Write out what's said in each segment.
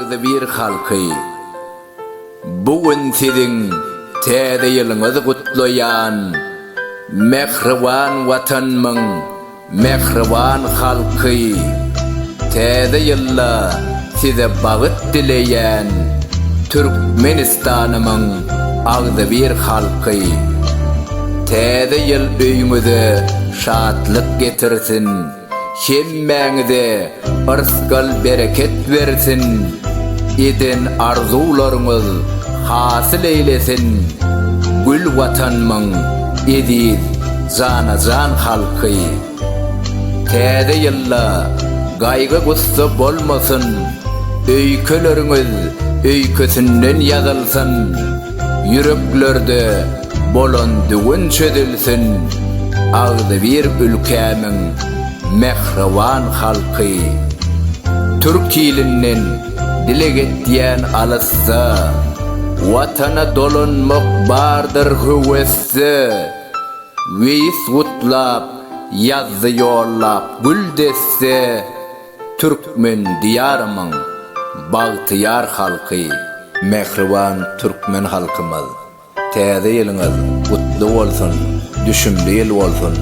ağdı bir halkı. Bugün sizin täze ýylyňyzy gutlaýan mehriban watanmyň mehriban halky, täze ýylda size bagyt dileýän Türkmenistanymyň ağdy bir halky. Täze ýyl öýüňize şatlyk getirsin, hemmäňize ırskal bereket bersin, eden arzularyňyz hasyl eýlesin. Gül watanmyň ediz jana-jan halky. Täze ýylda gaýgy gussa bolmasyn, öýkeleriňiz öýkesinden ýazylsyn, yüreklerde bolan düğün çödülsün. Ağdı bir ülkämiň mehriban halky. Türk ýylynyň dile getdiýän alysda, watana dolanmak bardyr hüwesi. Weýis gutlap, ýazdy ýollap gül desse, Türkmen diyarymyň bagtyýar halky. Mehriban Türkmen halkymyz, täze ýylyňyz gutly bolsun, düşümli ýyl bolsun,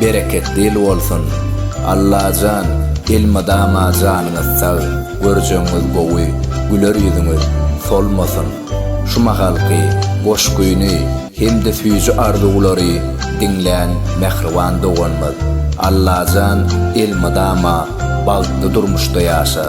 bereketli ýyl bolsun. Allahan ilmadama janyňyz sag, görjeňiz gowy, güler ýüzüňiz solmasyn. Şuma halky goşguýuny hemde süýji arzulary dinlän mehriban doganmyz. Allahan ilmadama bagtly durmuşda ýaşa.